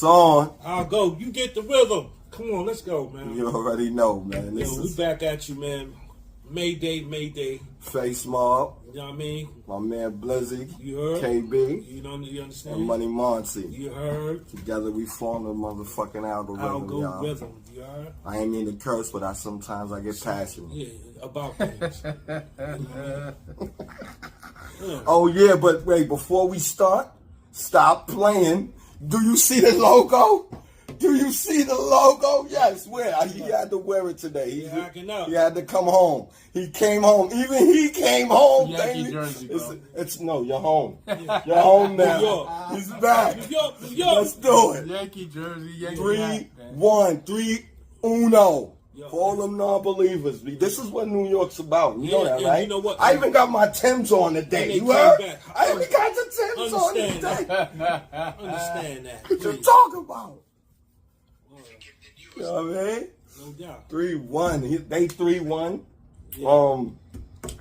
It's on. I'll go. You get the rhythm. Come on, let's go, man. You already know, man. Yo, we back at you, man. Mayday. Face Mob. You know what I mean? My man Blizzy. You heard? KB. You understand? And Money Monty. You heard? Together we form the motherfucking algorithm, y'all. Algorithm. You heard? I ain't mean to curse, but sometimes I get passionate. Yeah, about things. Oh, yeah, but wait, before we start, stop playing. Do you see the logo? Do you see the logo? Yes, where? He had to wear it today. He had to come home. He came home. Even he came home, Yankee baby. jersey, bro. No, you're home. You're home now. New York. He's back. New York. Let's do it. Yankee jersey, Yankee 3-1, 3-1. For all them non-believers, this is what New York's about. You know that, right? You know what? I even got my Timbs on today. You heard? I even got the Timbs on today. Understand that. What you talking about? You know what I mean? No doubt. 3-1. They 3-1. Yeah.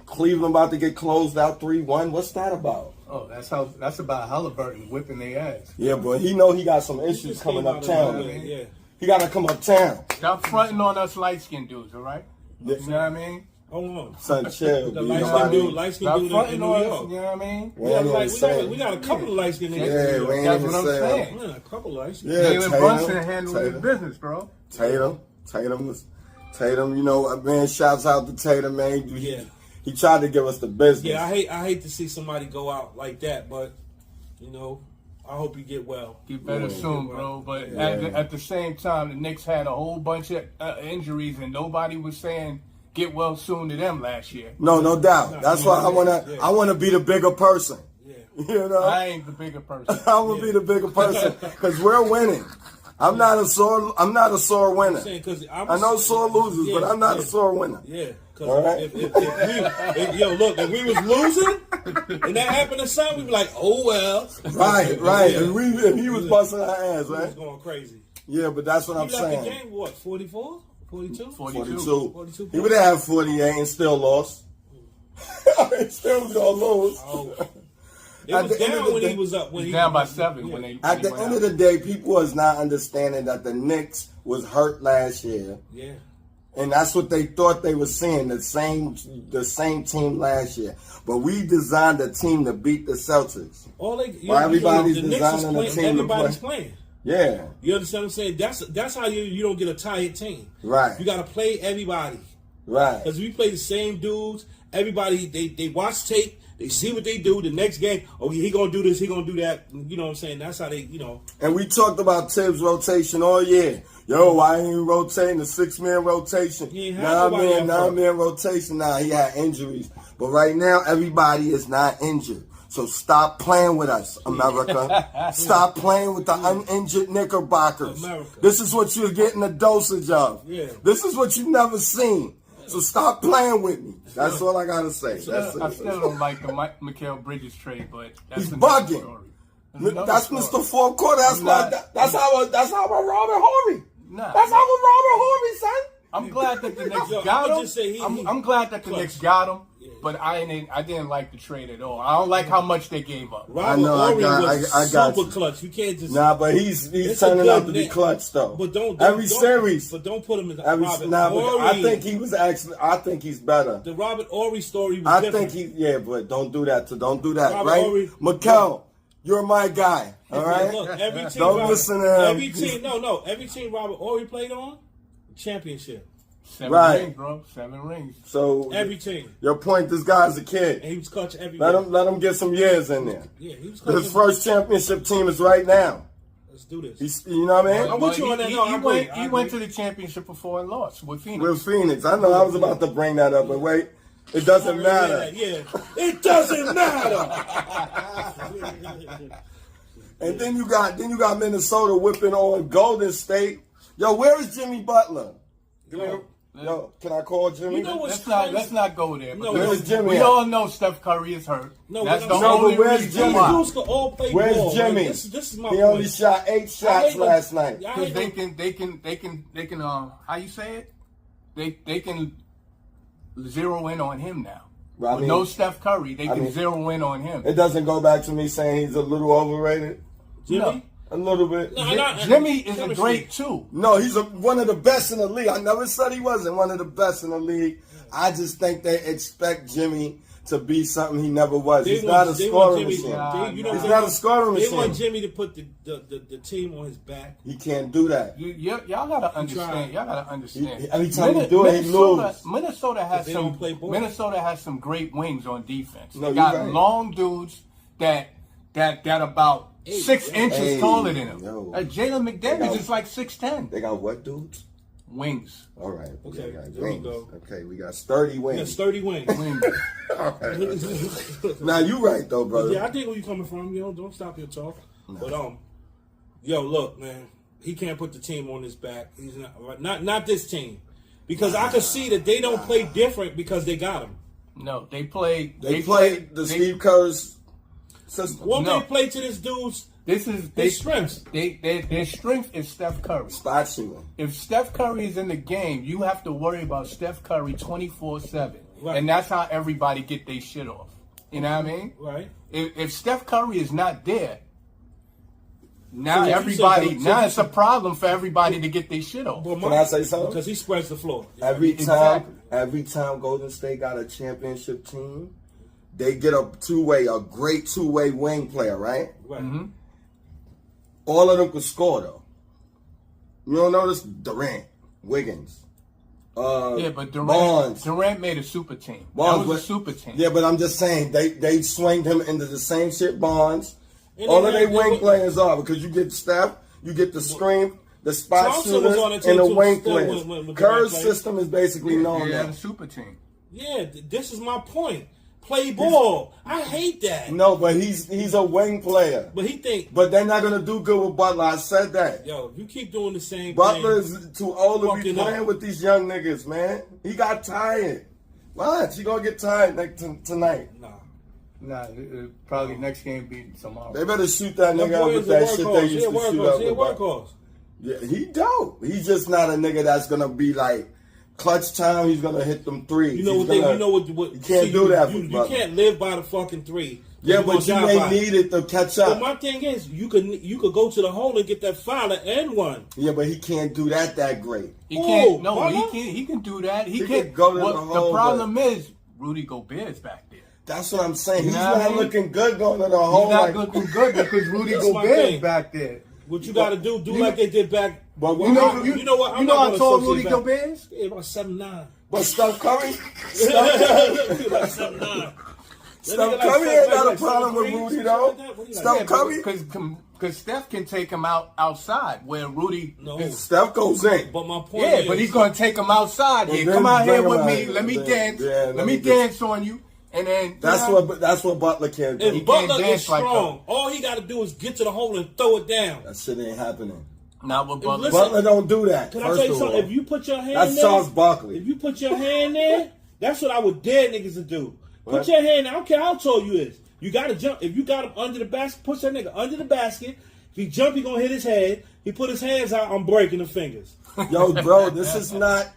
Cleveland about to get closed out 3-1. What's that about? Oh, that's about Halliburton whipping their ass. Yeah, but he know he got some issues coming uptown. Yeah. He got to come uptown. Stop fronting on us light-skinned dudes, all right? You know what I mean? Hold on. Son, chill. The light-skinned dude in New York. You know what I mean? We got a couple of light-skinned niggas. Yeah, we ain't that's even what I'm saying. Yeah, a couple of light-skinned. Yeah, Jalen Brunson handled his business, bro. Tatum, you know, man, shouts out to Tatum, man. He tried to give us the business. Yeah, I hate to see somebody go out like that, but, you know, I hope you get well. Get better soon, bro. But at the same time, the Knicks had a whole bunch of injuries, and nobody was saying get well soon to them last year. No doubt. That's why I wanna be the bigger person. Yeah. You know, I ain't the bigger person. I wanna be the bigger person because we're winning. I'm not a sore winner. I know sore losers, but I'm not a sore winner. Yeah. All right? If we was losing and that happened to something, we'd be like, oh well. Right. Yeah. And he was busting our ass, right? He was going crazy. Yeah, but that's what I'm saying. He left the game, what, 44? 42? 42. He would have had 48 and still lost. Still was going to lose. Oh. It was down when he was up. When he down by 7. At the end of the day, people was not understanding that the Knicks was hurt last year. Yeah. And that's what they thought they were seeing, the same team last year. But we designed a team to beat the Celtics. Everybody's designing a team everybody's to play. Playing. Yeah. You understand what I'm saying? That's how you don't get a tired team. Right. You got to play everybody. Right. Because we play the same dudes. Everybody, they watch tape. They see what they do. The next game, he going to do this, he going to do that. You know what I'm saying? That's how they, you know. And we talked about Tibbs' rotation all year. Yo, why ain't he rotating the 6-man rotation? 9-man rotation. Nah, he had injuries. But right now, everybody is not injured. So stop playing with us, America. Stop playing with the uninjured Knickerbockers. America. This is what you're getting a dosage of. Yeah. This is what you've never seen. So stop playing with me. That's all I gotta say. I still don't like the Mikal Bridges trade, but that's he's bugging. That's Mr. Fourth Quarter. That's how I Robert Horry. Nah. That's how I Robert Horry, son. I'm glad that the Knicks got him. I'm glad that the Knicks got him. But I didn't like the trade at all. I don't like how much they gave up. Robert Horry was super clutch. You can't just but he's turning out to be clutch though. But don't series. But don't put him in the Robert Horry. I think he was actually. I think he's better. The Robert Horry story was different. But don't do that. Don't do that, Robert right? Horry, Mikal, you're my guy. All right. Look, every team. Don't listen to him. Every team. Every team Robert Horry played on, championship. 7 rings, bro. 7 rings. So every team. Your point, this guy's a kid. And he was clutch everywhere. Let him get some years in there. Yeah, he was clutch. His first championship team is right now. Let's do this. You know what I mean? I'm with you on that. He went to the championship before and lost with Phoenix. With Phoenix. I know I was about to bring that up, but wait. It doesn't matter. Yeah. It doesn't matter. And then you got Minnesota whipping on Golden State. Yo, where is Jimmy Butler? Yo, can I call Jimmy? You know let's not go there. Where's Jimmy? We all know Steph Curry is hurt. That's the only where's Jimmy? These dudes all play where's ball. Jimmy? This is my he only shot 8 shots last night. Because they can how you say it? They can zero in on him now. With no Steph Curry, they can zero in on him. It doesn't go back to me saying he's a little overrated. Jimmy? A little bit. Jimmy is a great too. No, he's one of the best in the league. I never said he wasn't one of the best in the league. I just think they expect Jimmy to be something he never was. He's not a scoring machine. He's not a scoring machine. They want Jimmy to put the team on his back. He can't do that. Y'all gotta understand. Y'all gotta understand. Every time you do it, he loses. Minnesota has some great wings on defense. No, they got right. long dudes that about 6 inches taller than him. Jalen McDaniels is like 6'10". They got what dudes? Wings. All right. Okay. Got There we go. Okay, we got sturdy wings. Yeah, sturdy wings. All right. Now you right though, brother. Yeah, I think where you coming from. Don't stop your talk. No. But yo, look, man, he can't put the team on his back. He's not this team, because I can see that they don't play different because they got him. No, they play Steve Kerr's system. Won't they play to this dude's? This is their strengths. Their strength is Steph Curry. Spot shooting. If Steph Curry is in the game, you have to worry about Steph Curry 24/7, right. And that's how everybody get their shit off. You know what I mean? Right. If Steph Curry is not there, now it's a problem for everybody to get their shit off. Can I say something? Because he spreads the floor. Every time Golden State got a championship team, they get a great two-way wing player, right? Right. Mm-hmm. All of them could score though. You don't notice Durant, Wiggins, but Bonds. Durant made a super team. Bonds that was a super team. Yeah, but I'm just saying they swinged him into the same shit Bonds. All of their wing players are, because you get Steph, you get the screen, the spot shooters, and the wing players. Kerr's system is basically known that. Yeah, a super team. Yeah, this is my point. Play ball. I hate that. No, but he's a wing player. But they're not gonna do good with Butler. I said that. Yo, you keep doing the same Butler thing. is too old to be playing with these young niggas, man. He got tired. Watch, he gonna get tired tonight. Nah, probably next game be tomorrow. They better shoot that nigga up with that shit they used to shoot up with. Yeah, he dope. He's just not a nigga that's gonna be like clutch time. He's gonna hit them threes. You know what? You can't do that. You can't live by the fucking three. Yeah, but you may need it to catch up. But my thing is, you could go to the hole and get that foul and one. Yeah, but he can't do that great. He can't. No, he can't. He can do that. He can go to the hole. The problem is Rudy Gobert's back there. That's what I'm saying. He's not looking good going to the hole. He's not looking good because Rudy Gobert's back there. What you got to do like they did back. But you know what? You know how tall Rudy Gobert is? Yeah, about 7'9". But Steph Curry? Like 7'9". Steph Curry ain't got a problem with Rudy, though. Steph Curry? Because Steph can take him outside where Rudy... No. Steph goes in. But my point is... but he's going to take him outside. Here, come out here with me. Let me dance. Let me dance on you. And then that's what Butler can't do. If Butler is strong, all he got to do is get to the hole and throw it down. That shit ain't happening. Not with Butler. Butler don't do that. Can I tell you something? If you put your hand that's there, Charles Barkley. If you put your hand there, that's what I would dare niggas to do. Put your hand there. I don't care how tall you is. You got to jump. If you got him under the basket, push that nigga under the basket. If he jump, he gonna hit his head. He put his hands out, I'm breaking the fingers. Yo, bro, this is not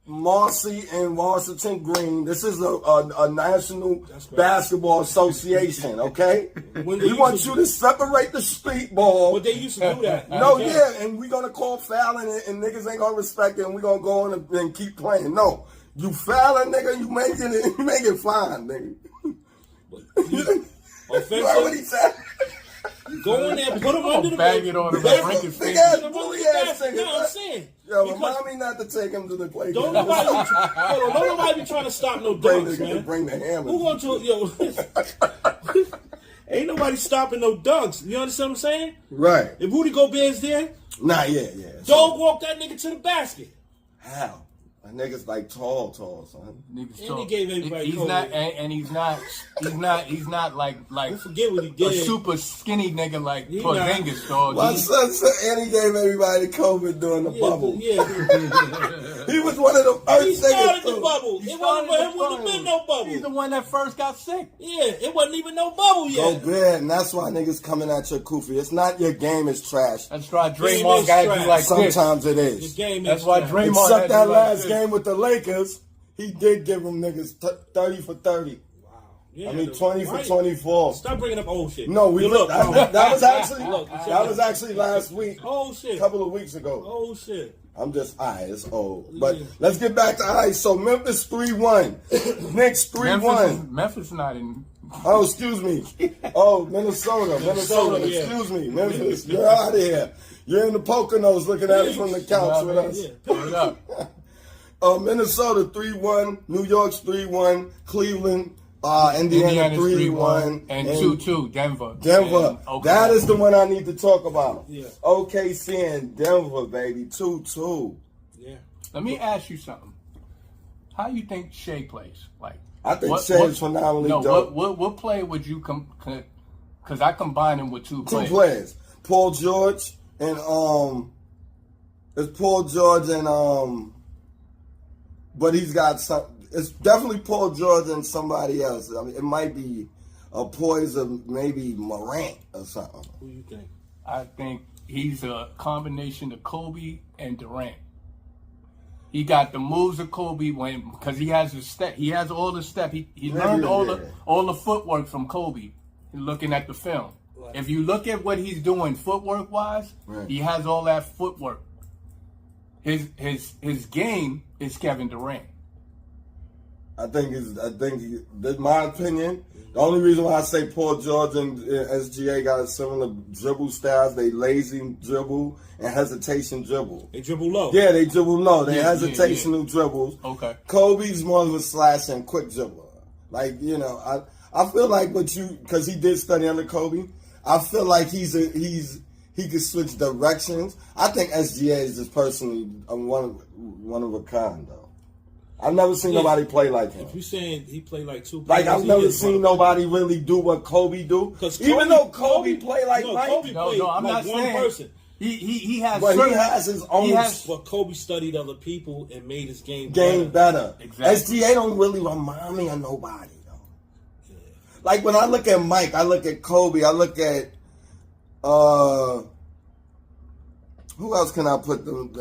Marcy and Washington Green. This is a National Basketball Association, okay? We want you to separate the street ball. But they used to do that. No, and we're going to call fouling it, and niggas ain't going to respect it, and we're going to go on and keep playing. No, you foul a nigga, you make it fine, nigga. You heard what he said? Go in there, put him under the bag it on him, break his finger. No, I'm saying. Yo, remind me not to take him to the playground. Don't nobody be trying to stop no dunks, man. Bring the hammer. Who going to, ain't nobody stopping no dunks. You understand what I'm saying? Right. If Rudy Gobert's there, yeah. Dog walk that nigga to the basket. How? A nigga's like tall, son. Nigga's tall. He gave everybody he's not, and he's not like I forget what he did. A super skinny nigga like Porzingis, dog. My son said, and he gave everybody COVID during the bubble. Yeah. He was one of the first niggas. He started the bubble. It wouldn't have been no bubble. He's the one that first got sick. Yeah, it wasn't even no bubble yet. Go bad, and that's why niggas coming at your kufi. It's not your game is trash. That's why Draymond got to be like sometimes it is. That's why Draymond except that last game with the Lakers, he did give them niggas 30 for 30. Wow. Yeah, I mean, 20 for 24. Stop bringing up old shit. No, we look. That was actually Look, that was actually last week. Old shit. A couple of weeks ago. Old shit. I'm just, it's old. But let's get back to, so Memphis 3-1. Knicks 3-1. Memphis not in. Oh, excuse me. Oh, Minnesota. Yeah. Excuse me. Memphis, you're out of here. You're in the Poconos looking at it from the couch with us. Put it up. Minnesota 3-1. New York's 3-1. Cleveland, Indiana 3-1. And 2-2, Denver. Denver. And That is the one I need to talk about. Yeah. OKC and Denver, baby. 2-2. Yeah. Let me ask you something. How you think Shea plays? Like, I think Shea is phenomenally dope. What play would you because I combine him with two players. Two players. Paul George and it's Paul George and but he's got some. It's definitely Paul George and somebody else. I mean, it might be a poison, maybe Morant or something. Who you think? I think he's a combination of Kobe and Durant. He got the moves of Kobe because he has the step. He has all the step. He learned all the footwork from Kobe. Looking at the film, right. If you look at what he's doing footwork wise, right. He has all that footwork. His game is Kevin Durant. I think that's my opinion. The only reason why I say Paul George and SGA got similar dribble styles, they lazy dribble and hesitation dribble. They dribble low. Yeah, they dribble low. They hesitational dribbles. Okay. Kobe's more of a slash and quick dribbler. Like, I feel like because he did study under Kobe, I feel like he could switch directions. I think SGA is just personally one of a kind, though. I've never seen nobody play like him. If you're saying he played like two like players, I've never seen nobody really do what Kobe do. Even though Kobe played like Mike. Kobe played I'm like not one saying person. He has. But he has his own. But Kobe studied other people and made his game better. Exactly. SGA don't really remind me of nobody though. Yeah. Like when I look at Mike, I look at Kobe, I look at who else can I put them?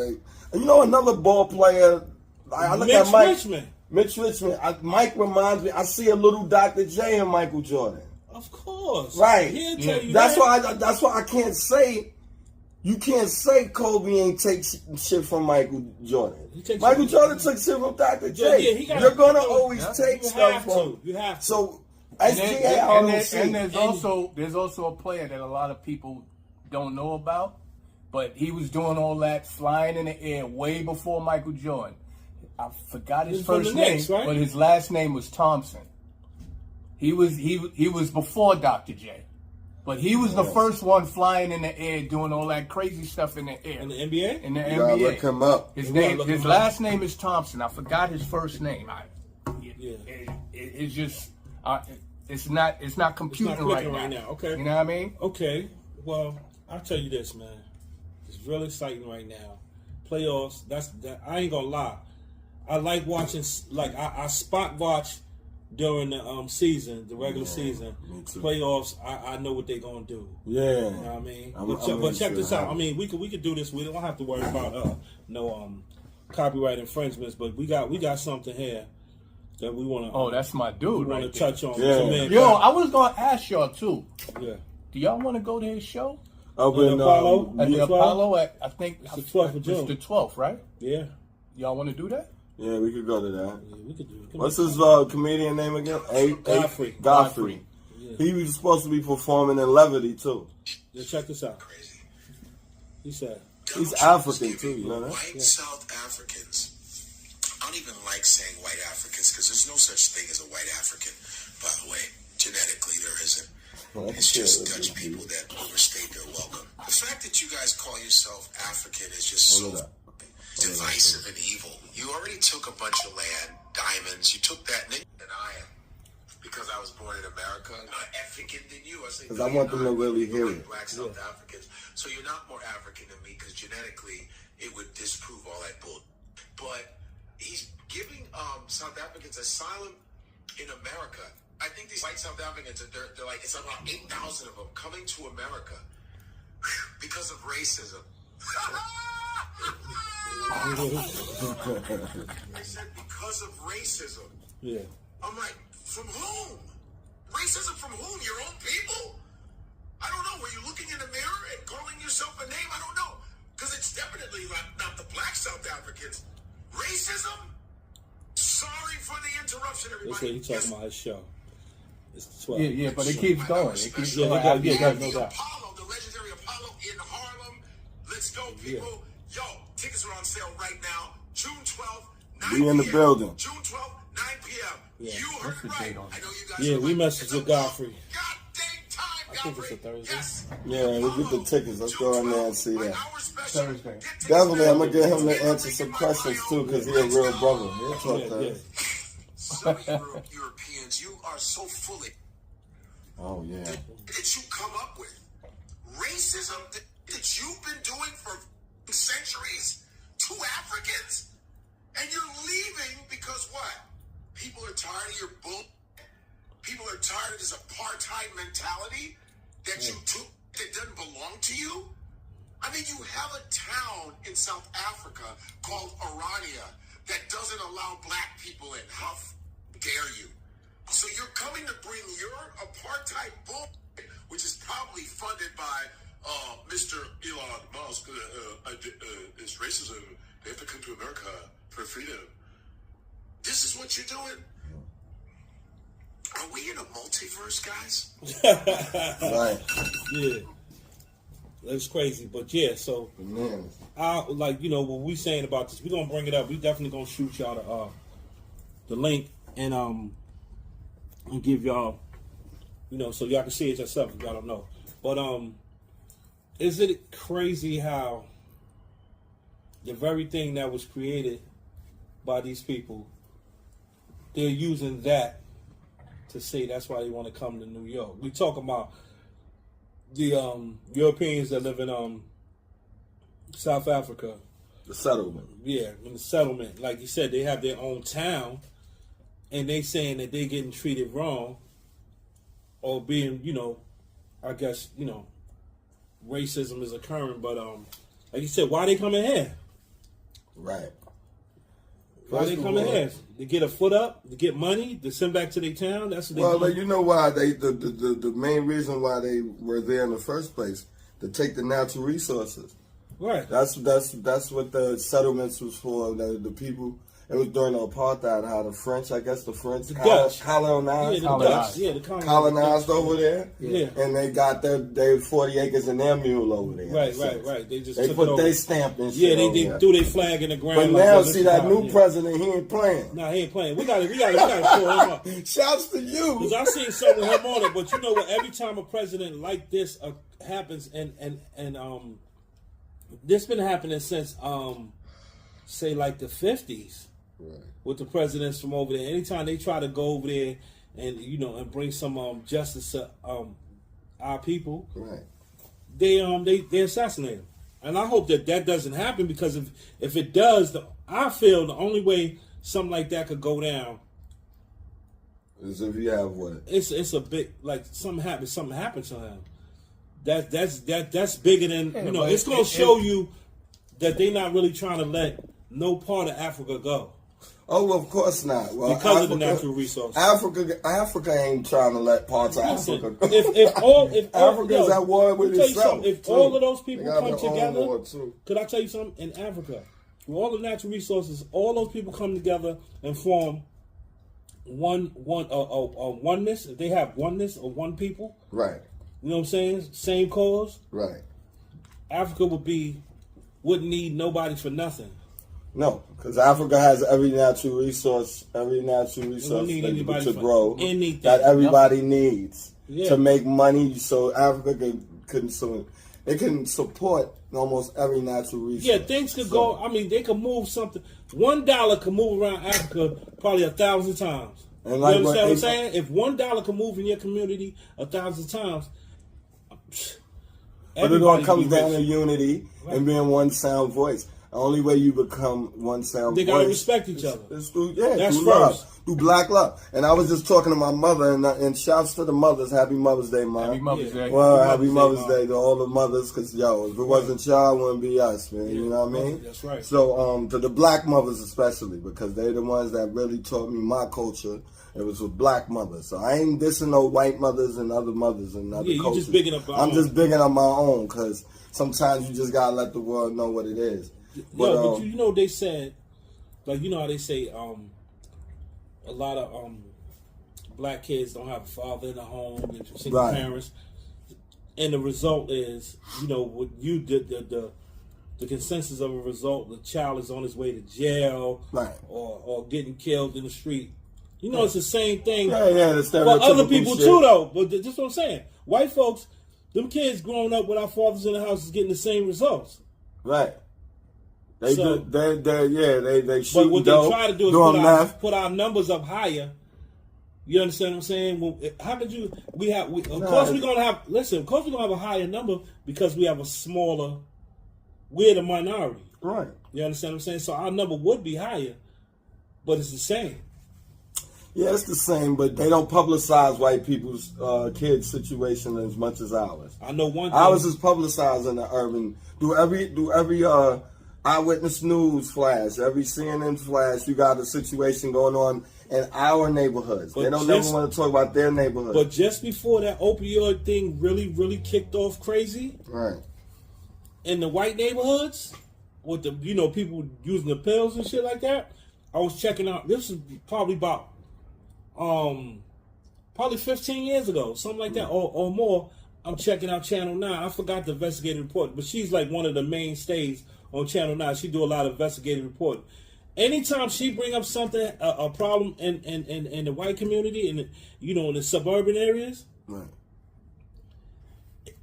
Another ball player. I look at Mike. Mitch Richmond. Mike reminds me. I see a little Dr. J in Michael Jordan. Of course, right? He'll tell you that's that. That's why I can't say. You can't say Kobe ain't take shit from Michael Jordan. Michael Jordan took shit from Dr. J. Yeah, you're gonna always take stuff from. You have to. So and there's also a player that a lot of people don't know about, but he was doing all that flying in the air way before Michael Jordan. I forgot his first name, Knicks, right? But his last name was Thompson. He was before Dr. J, but he was the first one flying in the air, doing all that crazy stuff in the air. In the NBA? In the NBA. NBA. Look him up. His last name is Thompson. I forgot his first name. It's just it's not computing right now. Okay. You know what I mean? Okay. Well, I'll tell you this, man. It's real exciting right now. Playoffs. I ain't gonna lie. I like watching. Like I spot watch during the season, the regular season. Playoffs. I know what they're gonna do. Yeah. You know what I mean? But check this out. I mean, we could do this. We don't have to worry about no copyright infringements. But we got something here that we want to. Oh, that's my dude. We want to touch on. Yeah. Yo, I was gonna ask y'all too. Yeah. Do y'all want to go to his show? Up in Apollo? At the Apollo I think it's the 12th of June. It's the 12th, right? Yeah. Y'all want to do that? Yeah, we could go to that. Yeah, we could do it. What's his comedian name again? Godfrey. Yeah. He was supposed to be performing in Levity too. Yeah, check this out. He said he's African too, you know that? White South Africans. I don't even like saying white Africans because there's no such thing as a white African. By the way, genetically there isn't. It's just Dutch people that overstayed their welcome. The fact that you guys call yourself African is just so divisive and evil. You already took a bunch of land, diamonds. You took that, and I am. Because I was born in America, I'm not African than you. Because I want them to really hear it. Black South Africans. So you're not more African than me because genetically it would disprove all that bull. But he's giving South Africans asylum in America. I think these white South Africans, they're like, it's about 8,000 of them coming to America because of racism. They said because of racism. Yeah. I'm like, from whom? Racism from whom? Your own people? I don't know. Were you looking in the mirror and calling yourself a name? I don't know. Because it's definitely not the black South Africans. Racism? Sorry for the interruption, everybody. That's what he's talking about his show. It's the 12. Yeah, but it keeps going. It keeps going. Yeah, The no doubt. Apollo, the legendary Apollo in Harlem. Let's go, people. Yo, tickets are on sale right now. June 12th, 9 We p.m. in the building. June 12th, 9 p.m. Yeah. You heard it right. I know you guys Yeah, are we like, messaged it's a with Godfrey. God dang time, I think it's a Godfrey. Thursday. Yes. Yeah, we get the tickets. Let's go in there and see that. Thursday. Definitely, I'm gonna get him to answer some questions too, because he's a real brother. He'll talk to us. Some Europeans, you are so fully Oh yeah. that you come up with. Racism that you've been doing for centuries to Africans, and you're leaving because what? People are tired of your bull. People are tired of this apartheid mentality that you took that doesn't belong to you. I mean, you have a town in South Africa called Orania that doesn't allow black people in. How dare you? So you're coming to bring your apartheid bull, which is probably funded by Mr. Elon Musk. It's racism. They have to come to America for freedom. This is what you're doing? Are we in a multiverse, guys? Right. Yeah. That's crazy. But yeah, so Bananas. like, you know, what we saying about this, we're gonna bring it up. We definitely gonna shoot y'all the link and give y'all, you know, so y'all can see it yourself if y'all don't know. But is it crazy how the very thing that was created by these people, they're using that to say that's why they want to come to New York? We talk about the Europeans that live in South Africa. The settlement. Yeah, in the settlement. Like you said, they have their own town, and they saying that they getting treated wrong, or being, you know, I guess, you know, racism is occurring. But like you said, why they coming here? Right. Why they coming here? To get a foot up, to get money, to send back to their town. That's what they. Well, doing. you know why the main reason why they were there in the first place, to take the natural resources. Right. That's what the settlements was for. The people. It was during the apartheid, how the French, I guess the French Dutch. colonized. Yeah, the Dutch. Yeah, the colonized over there. Yeah. And they got their 40 acres in their mule over there. Right. They just They took put it over. their stamp and shit. Yeah, over they there. threw their flag in the ground. But like, now, yo, this see is that how- new yeah. president, he ain't playing. Nah, he ain't playing. We gotta pull him up. Shouts to you. Because I seen something with him on it, but you know what? Every time a president like this happens, and this been happening since say like the 50s, Right. with the presidents from over there. Anytime they try to go over there and, you know, and bring some justice to our people, Right. they assassinate them. And I hope that doesn't happen, because if it does, I feel the only way something like that could go down As if you have what? it's a big, like, something happened to him. That's bigger than, Yeah, you know, but it's gonna show you that they're not really trying to let no part of Africa go. Oh, well, of course not. Well, Because of the natural resources. Africa ain't trying to let parts of Listen, Africa go. if all Africa's at war with let me tell you itself. something, if too. all of those people They got come their own together, war, too. could I tell you something? In Africa, with all the natural resources, all those people come together and form oneness. If they have oneness or one people, Right. you know what I'm saying? Same cause. Right. Africa wouldn't need nobody for nothing. No, because Africa has every natural resource need anybody to for grow anything. that everybody needs Yeah. to make money. So Africa can support almost every natural resource. Yeah, things could go. I mean, they could move something. $1 could move around Africa probably 1,000 times. And You like understand what I'm what saying? If $1 can move in your community 1,000 times, But it all everybody comes be down rich. to unity Right. and being one sound voice. The only way you become one sound. They gotta respect each other. It's through That's through love, first. through black love. And I was just talking to my mother, and shouts to the mothers. Happy Mother's Day, Mom. Happy Mother's Day. Well, happy Mother's Day, Day to all the mothers, because, yo, if it wasn't y'all, it wouldn't be us, man. You know what I mean? That's right. So, to the black mothers especially, because they're the ones that really taught me my culture. It was with black mothers. So I ain't dissing no white mothers and other mothers and other Yeah, you cultures. just bigging up our I'm own. just bigging up my own, because sometimes you just got to let the world know what it is. But you know they said, like, you know how they say a lot of black kids don't have a father in the home, and single Right. parents, and the result is, you know, what you did the consensus of a result, the child is on his way to jail, Right. or getting killed in the street. You know, it's the same thing Yeah, the for other stereotypical people shit. too, though. But that's what I'm saying. White folks, them kids growing up with our fathers in the house is getting the same results. Right. They So- do. They shoot But what they dope, try to do is doing meth. put our numbers up higher. You understand what I'm saying? Well, how could you? Of Nah, course we're gonna have. Listen, of course we're gonna have a higher number because we have a smaller. We're the minority. Right. You understand what I'm saying? So our number would be higher, but it's the same. Yeah, it's the same, but they don't publicize white people's kids' situation as much as ours. I know one thing. Ours is publicized in the urban. Do every eyewitness news flash, every CNN flash. You got a situation going on in our neighborhoods. But They don't just- never want to talk about their neighborhood. But just before that opioid thing really kicked off crazy Right. in the white neighborhoods, with the people using the pills and shit like that, I was checking out. This is probably about probably 15 years ago, something like that, or more. I'm checking out Channel 9. I forgot the investigative report, but she's like one of the mainstays on Channel 9. She do a lot of investigative reporting. Anytime she bring up something, a problem in the white community, in the suburban areas, Right.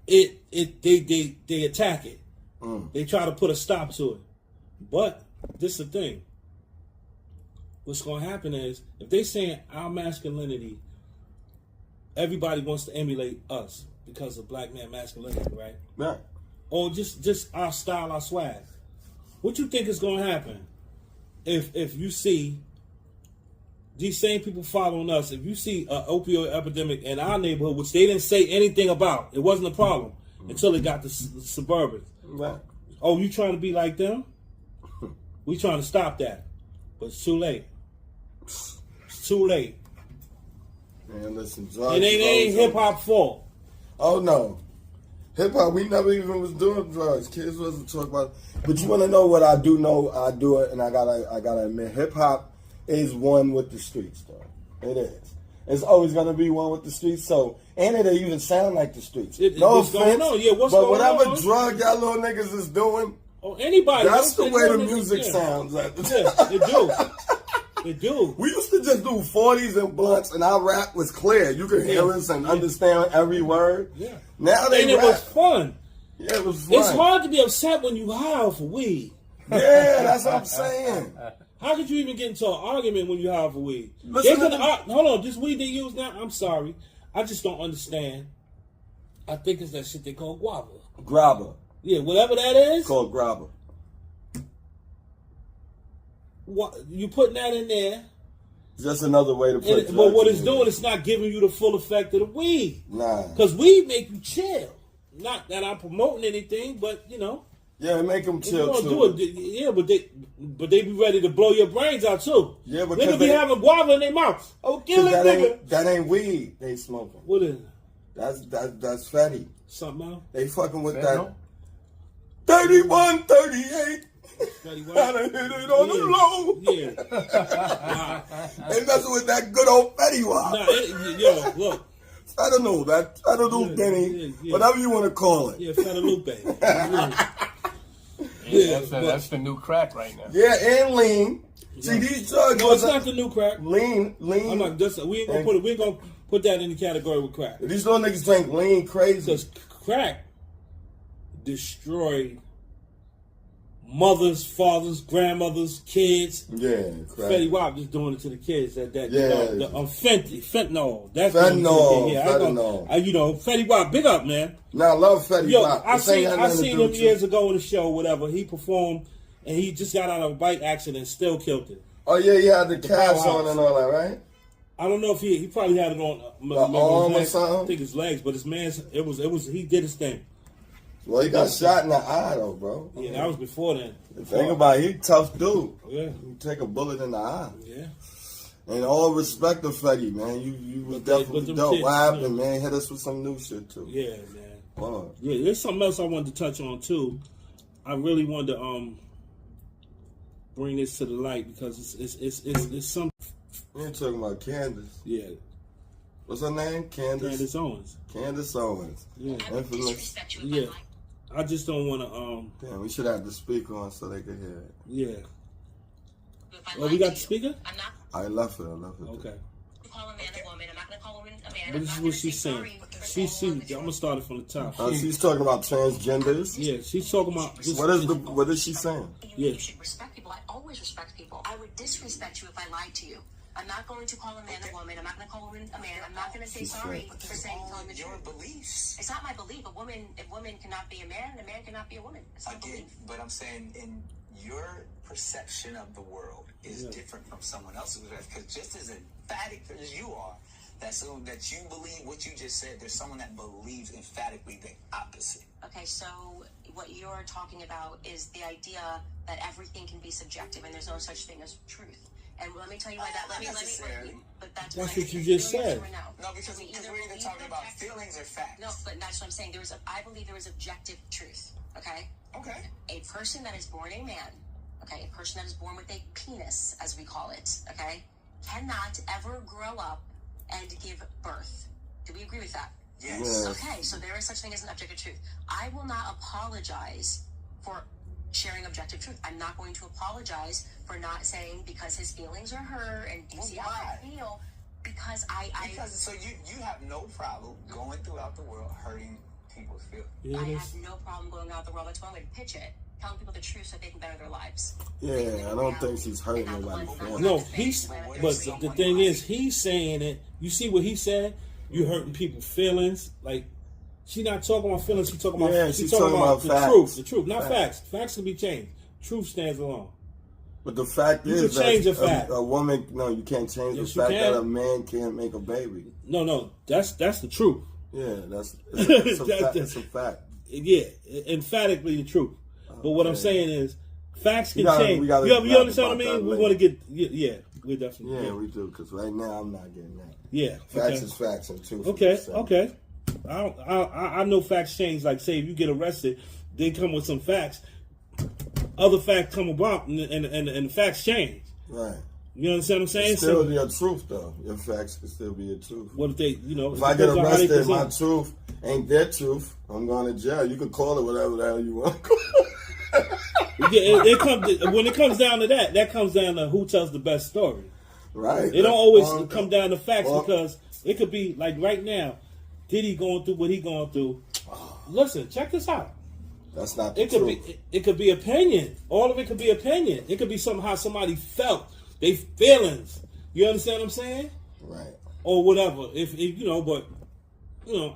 they attack it. Mm. They try to put a stop to it. But this is the thing. What's going to happen is, if they saying our masculinity, everybody wants to emulate us because of black man masculinity, right? Right. Or just our style, our swag. What you think is going to happen if you see these same people following us? If you see an opioid epidemic in our neighborhood, which they didn't say anything about, it wasn't a problem until it got to the suburbans. Right. Oh, you trying to be like them? We trying to stop that, but it's too late. It's too late. Man, listen, It ain't hip hop fault. Oh no, hip hop. We never even was doing drugs. Kids wasn't talking about. But you want to know what I do know? I do it, and I gotta admit, hip hop is one with the streets, though. It is. It's always gonna be one with the streets. So, and it even sound like the streets. No What's going offense, on? Yeah, what's but going whatever on? drug y'all little niggas is doing, Or anybody. that's the Don't way say the no music niggas, sounds. Yeah, it do. It do. We used to just do 40s and blunts, and our rap was clear. You could hear us and understand every word. Yeah. Now they And it rap. was fun. Yeah, it was fun. It's hard to be upset when you high off of weed. Yeah, that's what I'm saying. How could you even get into an argument when you high off of weed? Listen They could, to the- hold on, this weed they use now, I'm sorry. I just don't understand. I think it's that shit they call guava. Grabber. Yeah, whatever that is. It's called grabber. What, you putting that in there. Just another way to put it. But what it's doing, it's not giving you the full effect of the weed. Nah. Because weed make you chill. Not that I'm promoting anything, but Yeah, make them if you chill gonna too. do it, yeah, but they be ready to blow your brains out too. Yeah, because Niggas be they- having guava in their mouth. Oh, kill it, that nigga. that ain't weed they smoking. What is it? That's fatty. Something else? They fucking with Fentanyl? that 31, 38. Fatty White? Gotta hit it on the low. Yeah. They messing with that good old fatty wop. Yo, look. Fentanyl, that fentanyl, Yeah, Denny, yeah. whatever you want to call it. Yeah, Fatalupe. Yeah, That's the new crack right now. Yeah, and lean. See, these drugs no, it's was not the new crack. lean. I'm not. We ain't gonna put that in the category with crack. These little niggas drink lean crazy. Because crack destroyed mothers, fathers, grandmothers, kids. Yeah, crack. Fetty Wap just doing it to the kids. That Yeah. fentanyl. That's Fentanyl, yeah, fentanyl. Fetty Wap, big up, man. Now I love Fetty Yo, Wap. I This ain't seen got nothing to him do with years ago in the show, whatever. He performed and he just got out of a bike accident and still killed it. Oh yeah, he had the cast powerhouse. on and all that, right? I don't know if he probably had it on arm or his legs. something? I think his legs, but his man's it was he did his thing. Well, he got shot in the eye though, bro. Yeah, that was before then. Think about it, he tough dude. Yeah, You take a bullet in the eye. yeah. And all respect to Freddie, man. You was But definitely them dope. kids, What happened, man. man? Hit us with some new shit too. Yeah, man. Wow. Yeah, there's something else I wanted to touch on too. I really wanted to bring this to the light because it's some We ain't talking about Candace. yeah. What's her name? Candace Owens. Candace Owens. Yeah. Infamous. Yeah. I just don't want to Damn, we should have the speaker on so they could hear it. yeah. Well, we got the speaker? I'm not I left it. Okay. going to call a man a woman. I'm not going to call a woman a man. But this is what she's saying. I'm gonna start it from the top. She's talking about transgenders. Yeah, she's talking about this, What is she saying? Yeah. You should respect people. I always respect people. I would disrespect you if I lied to you. I'm not going to call a man a woman. I'm not going to call a woman a man. I'm not going to say sorry for saying telling the Your truth. beliefs. It's not my belief. A woman cannot be a man. A man cannot be a woman. It's I my get, belief. but I'm saying in your perception of the world is different from someone else's. Because just as emphatic as you are, that you believe what you just said, there's someone that believes emphatically the opposite. Okay, so what you're talking about is the idea that everything can be subjective and there's no such thing as truth. And let me tell you why that. Let me. But that's what I you just said. No, because we're either talking about feelings or facts. No, but that's what I'm saying. I believe there is objective truth. Okay. Okay. A person that is born a man, okay, a person that is born with a penis, as we call it, okay, cannot ever grow up and give birth. Do we agree with that? Yes. Okay, so there is such thing as an objective truth. I will not apologize for sharing objective truth. I'm not going to apologize for not saying because his feelings are hurt and you see how I feel. Because Because so you have no problem going throughout the world hurting people's feelings. I have no problem going out the world. That's one way to pitch it. Telling people the truth so they can better their lives. Yeah, I don't think she's hurting nobody's feelings. No, but the thing is, he's saying it. You see what he said? You hurting people's feelings. Like, she's not talking about feelings. She's talking about, she's talking about the facts. truth. The truth, not facts. Facts can be changed. Truth stands alone. But the fact You is can change that a fact. a woman, no, you can't change Yes, the you fact can. that a man can't make a baby. No, that's the truth. Yeah, it's a fact. Yeah, emphatically the truth. But what I'm saying is, facts can change. We gotta you understand what I about mean? that We later. want to get, yeah, we definitely. Yeah, we do, because right now I'm not getting that. Yeah. Facts is facts and truth. Okay, is okay. I know facts change. Like, say, if you get arrested, they come with some facts. Other facts come about, and the facts change. Right. You understand what I'm saying? It's still your truth, though. Your facts can still be your truth. What if they, If I get arrested, my truth ain't their truth. I'm going to jail. You can call it whatever the hell you want. When it comes down to that comes down to who tells the best story. Right. It don't always come down to facts because it could be like right now, Diddy going through what he going through. Listen, check this out. That's not the It could truth. it could be opinion. All of it could be opinion. It could be somehow somebody felt they feelings. You understand what I'm saying? Right. Or whatever. If but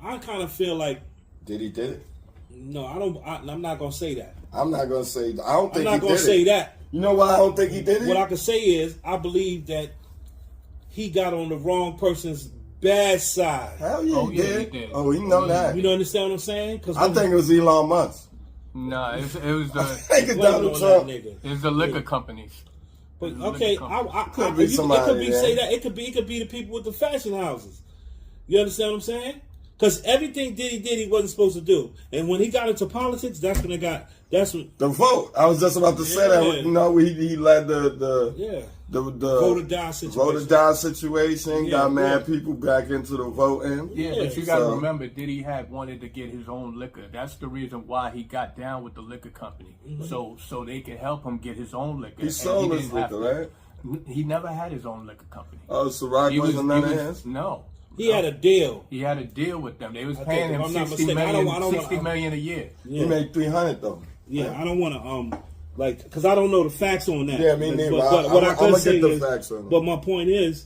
I kind of feel like Did he did it? no, I don't. I'm not gonna say that. I'm not gonna say. I don't think I'm not he gonna did say it. that. You know why I don't think he did it? What I can say is I believe that he got on the wrong person's bad side. Hell yeah, Oh, he yeah, did. he did. Oh, we know that. You don't understand what I'm saying? Because I think it was Elon Musk. No, it was I think it's Blame it Donald on Trump. that nigga. it was the liquor companies. But Look okay, at company. Could be it somebody could be there. say that it could be the people with the fashion houses. You understand what I'm saying? Because everything Diddy did, he wasn't supposed to do. And when he got into politics, that's when The vote. I was just about to say that. Yeah. You know, he led the vote or die situation. Vote or die situation. Yeah, got mad yeah. people back into the voting. Yeah, Yeah, but you got to so- remember, Diddy had wanted to get his own liquor. That's the reason why he got down with the liquor company, so they could help him get his own liquor. He And sold his didn't have liquor, to- right? He never had his own liquor company. Oh, Ciroc wasn't none of his? No. He had a deal. He had a deal with them. They was I paying think, him if I'm not 60 mistaken, million, I don't 60 million a year. Yeah, He made 300 though. yeah. I don't want to because I don't know the facts on that. Yeah, me neither. But what I I'm could gonna say get the is, facts on it. but my point is,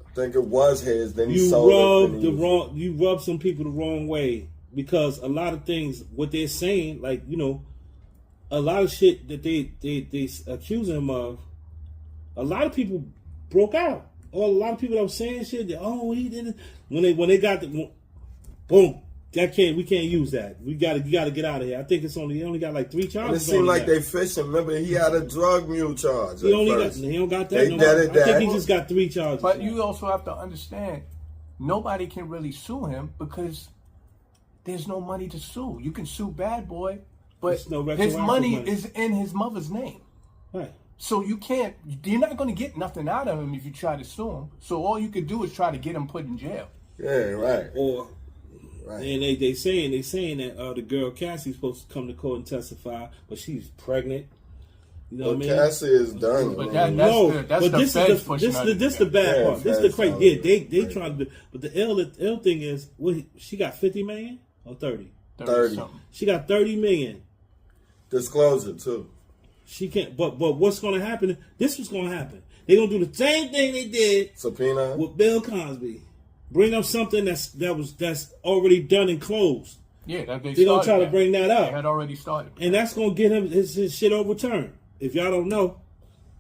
I think it was his. Then he you sold rub it. you rub some people the wrong way because a lot of things what they're saying, like a lot of shit that they accusing him of, a lot of people broke out. Or a lot of people that were saying shit that, oh, he did it. When they got the boom, we can't use that. You gotta get out of here. I think he only got like 3 charges. And it seemed like they fishing. Remember, he had a drug mule charge. He don't got that. They no, dead it I think he down. just got 3 charges. But you also have to understand, nobody can really sue him because there's no money to sue. You can sue Bad Boy, but There's no his retroactive money money. is in his mother's name. Right. So you're not going to get nothing out of him if you try to sue him. So all you could do is try to get him put in jail. Yeah, right. Or Right. and they saying that the girl Cassie's supposed to come to court and testify, but she's pregnant. You know what I mean? Cassie is done. But man. that's but the this feds is pushing her to this jail. the bad Yeah, part. This is the feds crazy. are- Yeah, they trying to do. But the ill thing is, she got 50 million or 30. 30. something. She got 30 million. Disclosure too. She can't. But what's going to happen? This was going to happen. They're going to do the same thing they did Subpoena. with Bill Cosby. Bring up something that's already done and closed. Yeah, that They're going to try to bring that They up. had already started. And that's going to get him his shit overturned. If y'all don't know,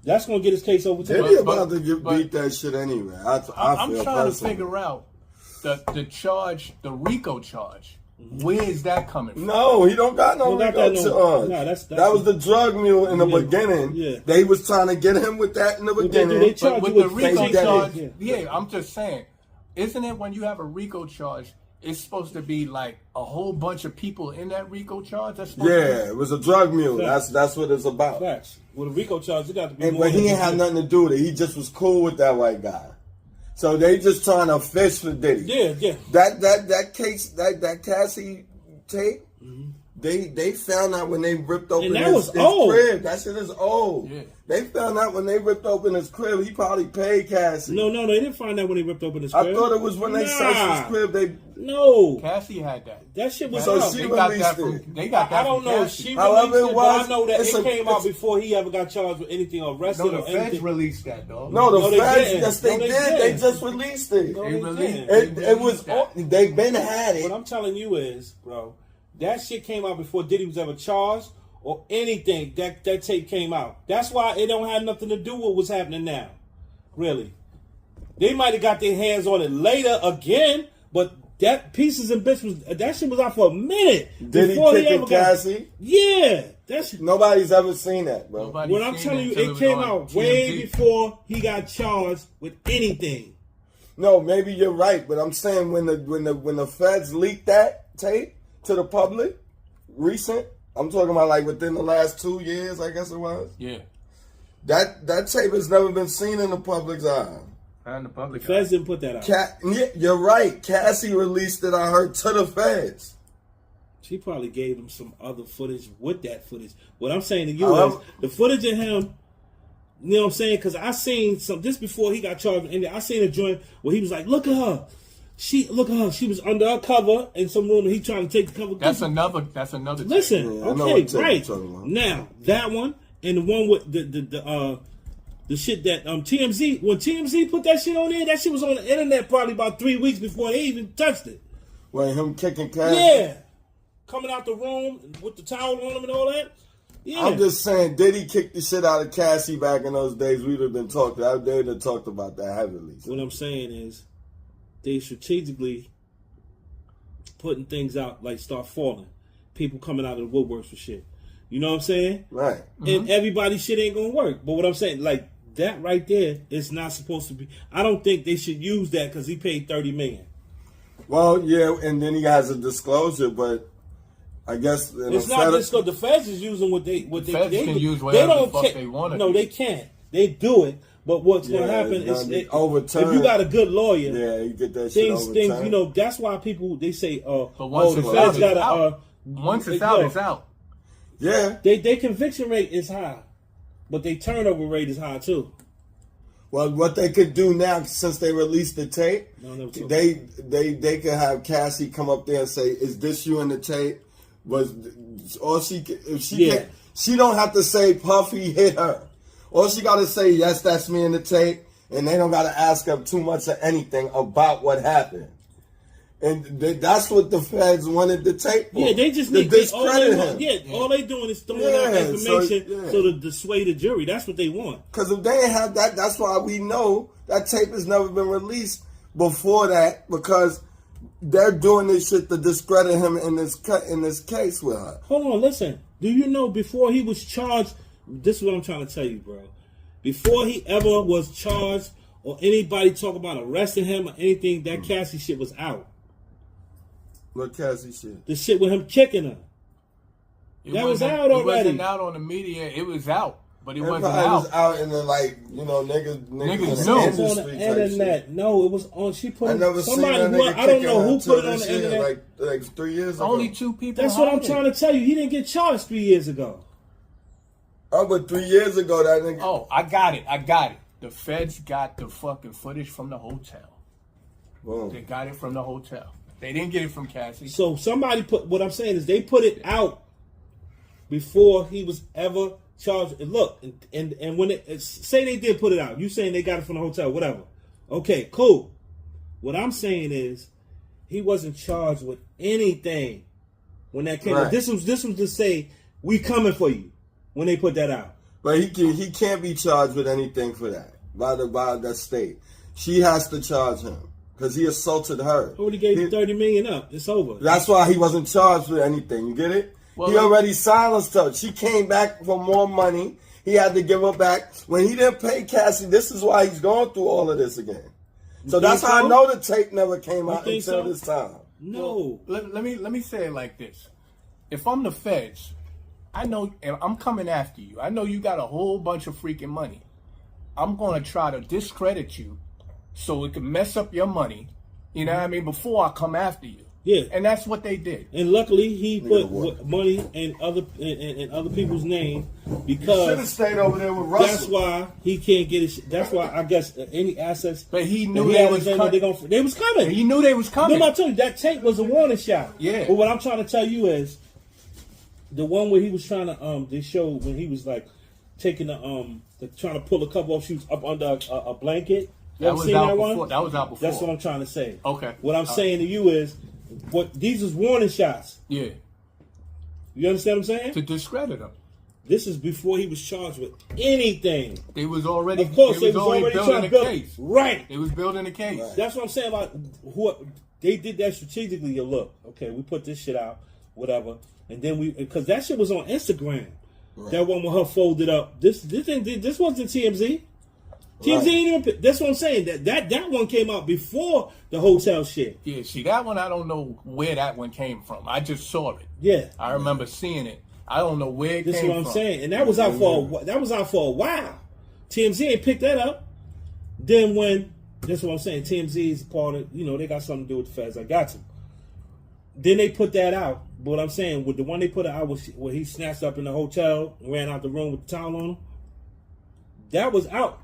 that's going to get his case overturned. They be But- about to get but- beat that shit anyway. I I'm feel trying to personally. figure out the charge, the RICO charge. Where is that coming from? No, he don't got no He don't got RICO that no- charge. no, that's- that was the drug mule in the Yeah, beginning. yeah. They was trying to get him with that in the What they do, beginning. they charge But you with the with RICO fake debt. charge, Yeah. yeah, I'm just saying, isn't it when you have a RICO charge, it's supposed to be like a whole bunch of people in that RICO charge? That's supposed to Yeah, it was a drug mule. Facts. That's what it's about. Facts. With a RICO charge, it got to be And more but he than ain't had nothing to do with it. He just was cool with that white guy. So they just trying to fish for Diddy. Yeah. That case, that Cassie tape, they found out when they ripped open And that his was old. crib. That shit is old. Yeah. They found out when they ripped open his crib, he probably paid Cassie. No, they didn't find that when they ripped open his I crib. thought it was when they searched his crib. No, Cassie had that. that shit was So out. she They got released that from. it. They got that I don't from know if Cassie. she However released it it, was, but I know that it's it came out it's- before he ever got charged with anything or arrested No, the or feds anything. released that, dog. No, the No, they feds, didn't. yes, they No, they did. didn't. They just released it. No, They they released didn't. It was. that. They've been had What it. I'm telling you is, bro, that shit came out before Diddy was ever charged or anything. That tape came out. That's why it don't have nothing to do with what's happening now. Really. They might have got their hands on it later again, but that Pieces and Bits that shit was out for a minute. Did he before kick ever it, Cassie? Yeah. That's Nobody's ever seen that, bro. Nobody what I'm seen telling you, until it was came on out way TMZ. before he got charged with anything. No, maybe you're right, but I'm saying when the feds leaked that tape to the public, recent, I'm talking about like within the last 2 years, I guess it was. Yeah, That tape has never been seen in the public's eye. and the public. Feds didn't put that out. Yeah, you're right. Cassie released it, I heard, to the feds. She probably gave him some other footage with that footage. What I'm saying to you is the footage of him, you know what I'm saying? Because I seen some, just before he got charged, and I seen a joint where he was like, look at her. She was under a cover in some room and he trying to take the cover. That's another. Tape. Listen, Yeah, I know okay, what tape right. you're talking about. Now, that one and the one with the shit that TMZ, when TMZ put that shit on there, that shit was on the internet probably about 3 weeks before they even touched it. When him kicking Cassie. Yeah. Coming out the room with the towel on him and all that. Yeah. I'm just saying, did he kick the shit out of Cassie back in those days? We'd have been talking. They would have talked about that heavily. What I'm saying is, they strategically putting things out like start falling. People coming out of the woodworks for shit. You know what I'm saying? Right. And everybody's shit ain't gonna work. But what I'm saying, like that right there, is not supposed to be. I don't think they should use that because he paid $30 million. Well, yeah, and then he has a disclosure, but I guess It's not just because the feds is using what they feds they can do. use They whatever don't the fuck ca- they wanna No, do. they can't. They do it. But what's going to Yeah, happen it's is gonna be if overturned. you got a good lawyer, Yeah, you get that shit things, overturned. you know, that's why people, they say, But once the it's feds out, it's got out. Once it's out, it's out. Yeah. Their conviction rate is high, but their turnover rate is high too. Well, what they could do now, since they released the tape, No, never took they could have Cassie come up there and say, "Is this you in the tape?" She don't have to say Puffy hit her. All she got to say, yes, that's me in the tape, and they don't got to ask her too much of anything about what happened. And that's what the feds wanted the tape for. Yeah, they just to need discredit him. all they doing is throwing out information so to dissuade the jury. That's what they want. Because if they ain't have that, that's why we know that tape has never been released before that, because they're doing this shit to discredit him in this case with her. Hold on, listen. Do you know before he was charged? This is what I'm trying to tell you, bro. Before he ever was charged or anybody talk about arresting him or anything, that Cassie shit was out. What Cassie shit? The shit with him kicking her. That was out already. It wasn't out on the media. It was out, but it wasn't out. out. It was out in the, like, you know, niggas knew. in It was the on industry the type internet. shit. No, it was on. She put I never somebody. seen that nigga I don't know kicking who her put it till on this the year, internet. like 3 years ago. Only 2 people. That's what I'm had it. trying to tell you. He didn't get charged 3 years ago. Oh, but 3 years ago, that nigga. Oh, I got it. The feds got the fucking footage from the hotel. Boom. They got it from the hotel. They didn't get it from Cassie. So somebody put. What I'm saying is they put it out before he was ever charged. And look, and when say they did put it out, you saying they got it from the hotel, whatever. Okay, cool. What I'm saying is he wasn't charged with anything when that came out. This was to say we coming for you when they put that out. But he can't be charged with anything for that by the state. She has to charge him because he assaulted her. Already gave you $30 million up. It's over. That's why he wasn't charged with anything. You get it? Well, he already silenced her. She came back for more money. He had to give her back. When he didn't pay Cassie, this is why he's going through all of this again. So that's how I know the tape never came out until this time. No. Well, let me say it like this. If I'm the feds, I know, and I'm coming after you. I know you got a whole bunch of freaking money. I'm going to try to discredit you so it can mess up your money, you know what I mean, before I come after you. Yeah. And that's what they did. And luckily, he put money in other people's name because Should have stayed over there with Russell. That's why he can't get his. That's why I guess any assets. But he knew they was coming. They was coming. He knew they was coming. Remember I told you that tape was a warning shot. Yeah. But what I'm trying to tell you is the one where he was trying to they showed when he was like taking trying to pull a couple of shoes up under a blanket. You ever seen that one? That was out before. That's what I'm trying to say. Okay. What I'm saying to you is, these is warning shots. Yeah. You understand what I'm saying? To discredit him. This is before he was charged with anything. They was already. Of course, they was already trying to building build a case. Right. They was building a case. Right. That's what I'm saying about they did that strategically. You look, okay, we put this shit out, whatever, and then because that shit was on Instagram. Right. That one with her folded up. This wasn't TMZ. TMZ ain't even. That's what I'm saying. That one came out before the hotel shit. Yeah, see that one. I don't know where that one came from. I just saw it. Yeah, I remember seeing it. I don't know where it came from. This is what I'm saying, and that was out for a while. TMZ ain't picked that up. Then when that's what I'm saying, TMZ is part of. They got something to do with the feds. I got to. Then they put that out. But what I'm saying, with the one they put out where he snatched up in the hotel and ran out the room with the towel on him, that was out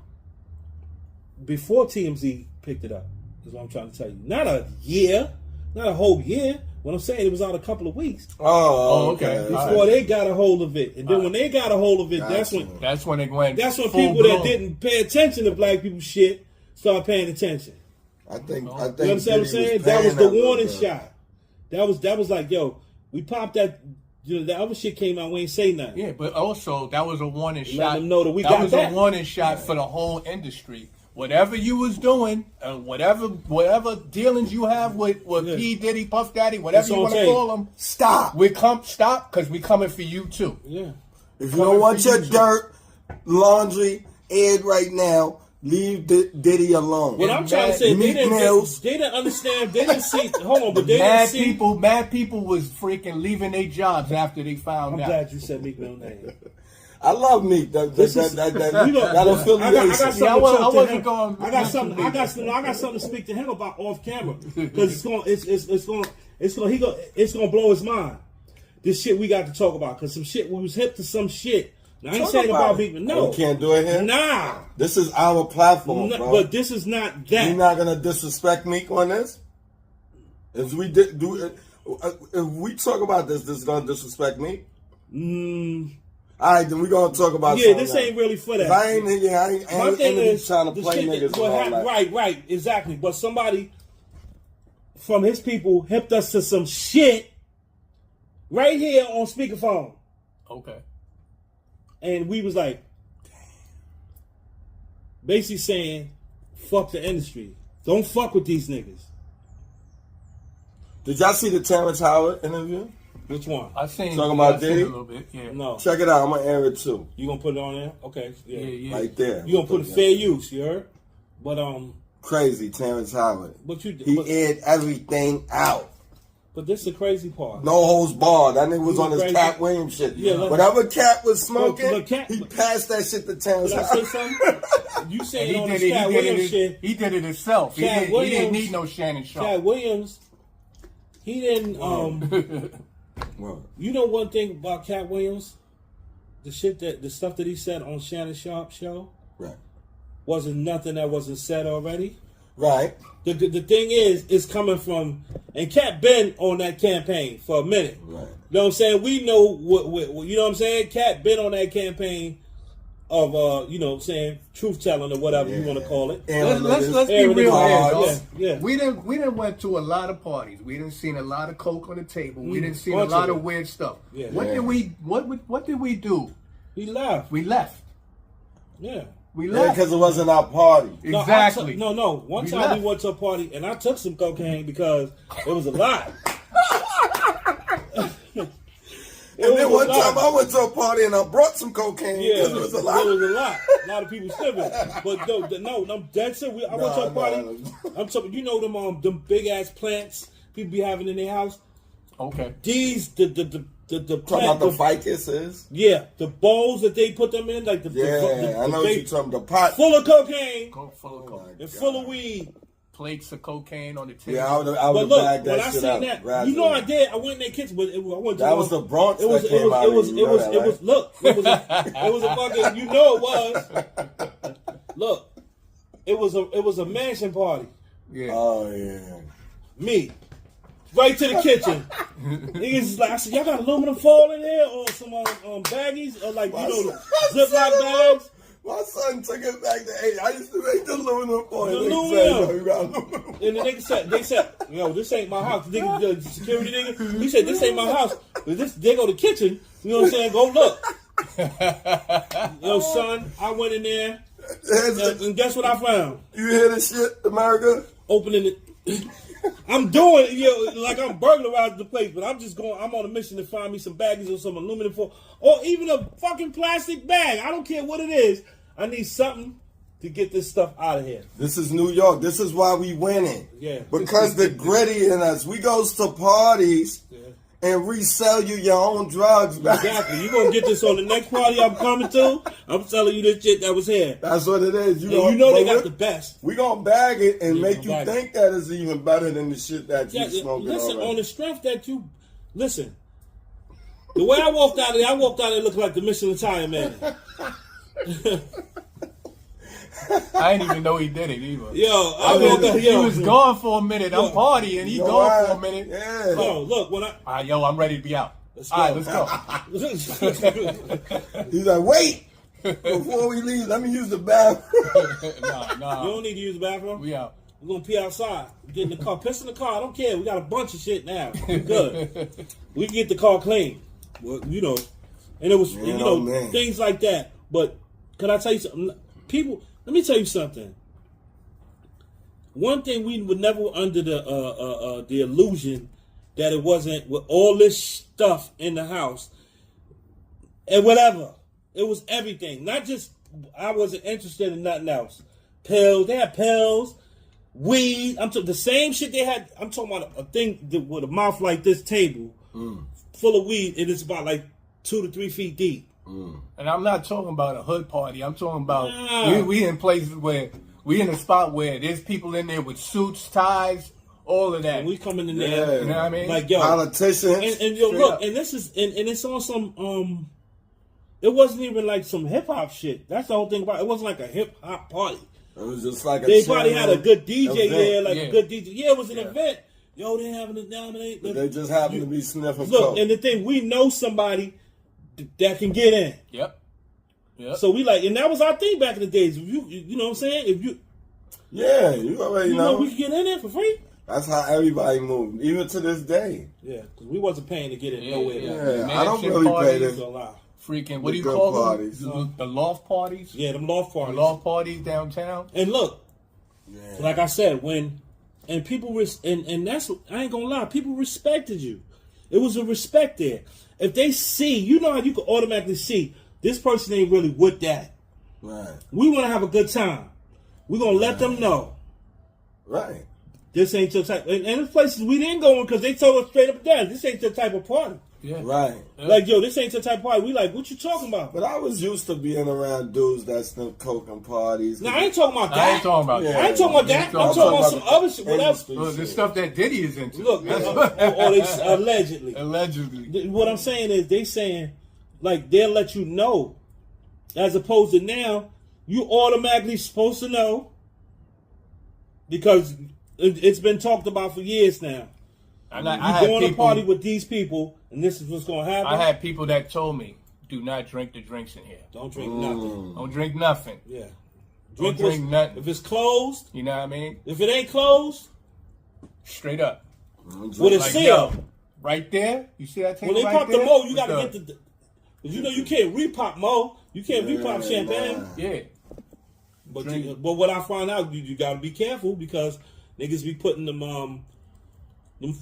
before TMZ picked it up. Is what I'm trying to tell you. Not a year, not a whole year. What I'm saying, it was out a couple of weeks. Oh, okay. Before they got a hold of it, and then when they got a hold of it, that's when it went. That's when people that didn't pay attention to black people shit started paying attention. I think. You understand what I'm saying? That was the warning shot. That was like, yo, we popped that. The other shit came out. We ain't say nothing. Yeah, but also that was a warning shot. Let them know that we got that was that. a warning shot for the whole industry. Whatever you was doing, and whatever dealings you have with P. Diddy, Puff Daddy, whatever you want to call them, stop. Stop, because we coming for you too. Yeah. If you don't want your dirt, laundry aired right now, leave Diddy alone. What I'm trying to say, they didn't understand. They didn't see. Hold on, but they didn't see. Mad people was freaking leaving their jobs after they found out. I'm glad you said Meek Mill name. I love Meek. That affiliation. I got something to speak to him about off camera because it's gonna blow his mind. This shit we got to talk about because some shit we was hip to some shit. Now, I ain't saying about Meek Mill. No, we can't do it here. Nah, this is our platform, bro. But this is not that. You're not gonna disrespect Meek on this. If we if we talk about this is gonna disrespect Meek. All right, then we're going to talk about something this ain't really for that. I ain't trying to play niggas all that. Right, exactly. But somebody, from his people hipped us to some shit right here on speakerphone. Okay. And we was like, basically saying, fuck the industry. Don't fuck with these niggas. Did y'all see the Terrence Howard interview? Which one? I seen Talking about I seen Diddy? a little bit. Yeah. No. Check it out. I'm gonna air it too. You gonna put it on there? Okay. Yeah. Yeah. Right there. You gonna put it fair use, you heard? But Crazy, Terrence Howard. but you He aired everything out. but this is the crazy part. No holds barred. That nigga was on his Crazy. Cat Williams shit. Yeah, like- Whatever Cat was smoking, But Cat- he passed that shit to Terrence Did I say Howard. something? You And saying on this Cat Williams shit? He did it himself. He Cat didn't Williams- need no Shannon Sharp. Cat Williams, he didn't. Well, You know one thing about Cat Williams, the stuff that he said on Shannon Sharp show right. wasn't nothing that wasn't said already. Right. The thing is, it's coming from, and Cat been on that campaign for a minute. Right. You know what I'm saying? We know what you know what I'm saying? Cat been on that campaign of you know what I'm saying, truth telling or whatever you want to call it. Let's be Airing the real here, cards. dog. Yeah. We didn't went to a lot of parties. We didn't seen a lot of coke on the table. We didn't see a bunch lot of of it. weird stuff. Yeah. What Yeah. did we do? He left. We left. Yeah. We Yeah, left. because it wasn't our party. No, Exactly. No. One We time left. we went to a party and I took some cocaine because it was a lot. And then one time I went to a party and I brought some cocaine Yeah, because it was a lot. It was a lot. A lot of people slipping. But no, I'm dead serious. I went to a party. Nah. I'm talking. You know them big ass plants people be having in their house. Okay. These the Talking plant. about the ficuses? Yeah, the bowls that they put them in, like the Yeah, I know what you're talking about. The pot. full of cocaine Go full of coke. and full of weed. Plates of cocaine on the table. Yeah, I would But have look, bagged when that I shit seen out. that, Razz you know it. I did. I went in their kitchen, but I went to That was the Bronx It was. that It came was. out It of was. you, It you know was. that, It right? was. Look. It was. It was a fucking. You know it was. Look. It was a. It was a mansion party. Yeah. Oh, yeah. Me. Right to the kitchen. Niggas is like, I said, y'all got aluminum foil in here or some baggies or like, you know, Ziploc bags? My son took it back to 8. I used to make the aluminum foil. The They aluminum. said, "Yo, you got aluminum." And the nigga said, yo, this ain't my house. The nigga, the security nigga, he said, this ain't my house. But they go to the kitchen, you know what I'm saying? Go look. Yo, son, I went in there and guess what I found? You hear this shit, America? Opening it. I'm doing it, like I'm burglarizing the place, but I'm just going. I'm on a mission to find me some baggies or some aluminum foil, or even a fucking plastic bag. I don't care what it is. I need something to get this stuff out of here. This is New York. This is why we winning. Yeah. Because the gritty in us. We goes to parties and resell you your own drugs back. Exactly. You gonna get this on the next party I'm coming to? I'm telling you this shit that was here. That's what it is. And you know they got the best. We gonna bag it and Yeah, make we you gonna bag think that is even better than the shit that you Yeah, smoking listen, already. on the strength that you listen. The way I walked out of there, looking like the Michelin Tire Man. I didn't even know he did it either. Yo, I walked out. He Yo, was gone for a minute. I'm partying. He You know gone why? for a minute. Yeah. yo, look when I. All right, yo, I'm ready to be out. Let's All right, go. let's go. He's like, wait, before we leave, let me use the bathroom. Nah. You don't need to use the bathroom. We out. We're gonna pee outside. Get in the car. Piss in the car. I don't care. We got a bunch of shit now. We good. We can get the car clean. Well, you know. And it was, you know, man. things like that. But can I tell you something? People, let me tell you something. One thing we were never under the illusion that it wasn't with all this stuff in the house and whatever. It was everything. Not just, I wasn't interested in nothing else. Pills. They had pills, weed. I'm talking the same shit they had. I'm talking about a thing with a mouth like this table full of weed, and it's about like 2 to 3 feet deep. And I'm not talking about a hood party. I'm talking about Nah. we in places where we in a spot where there's people in there with suits, ties, all of that. And we coming in there, Yeah. You know what I mean? like yo, Politicians. and yo, Straight look, up. and this is and it's on some It wasn't even like some hip hop shit. That's the whole thing about it. It wasn't like a hip hop party. It was just like a They probably had a good DJ event. there, like Yeah. a good DJ. Yeah, it was an event. Yo, they having to dominate. They just happened to be sniffing Look, coke. and the thing, we know somebody that can get in. Yep. So we like, and that was our thing back in the days. If you know what I'm saying? If you Yeah, you already know know. we can get in there for free. That's how everybody moved, even to this day. Yeah, because we wasn't paying to get it nowhere. Yeah, I don't really pay this. Freaking, what do you good call parties. them? The loft parties? Yeah, them loft parties. Loft parties downtown. And look, like I said, and people, and that's, I ain't gonna lie, people respected you. It was a respect there. If they see, you know how you can automatically see, this person ain't really with that. Right. We want to have a good time. We're going to let them know. Right. This ain't your type. And the places we didn't go in because they told us straight up and down, this ain't your type of party. Yeah. Right. Like, yo, this ain't your type of party. We like, what you talking about? But I was used to being around dudes that's the coke and parties. No, I ain't talking about that. I ain't talking about that. I ain't talking about that. I'm talking about some other shit. What else? The stuff that Diddy is into. Look, or they allegedly. Allegedly. What I'm saying is, they saying, like, they'll let you know, as opposed to now, you automatically supposed to know because it's been talked about for years now. You go on a party with these people, and this is what's going to happen. I had people that told me, do not drink the drinks in here. Don't drink nothing. Don't drink nothing. Yeah. Don't drink nothing. If it's closed. You know what I mean? If it ain't closed. Straight up. With a seal. Right there. You see that table when they right pop there? the mo, you got to get the... You know you can't repop mo. You can't repop champagne. Yeah. But what I find out, you got to be careful because niggas be putting them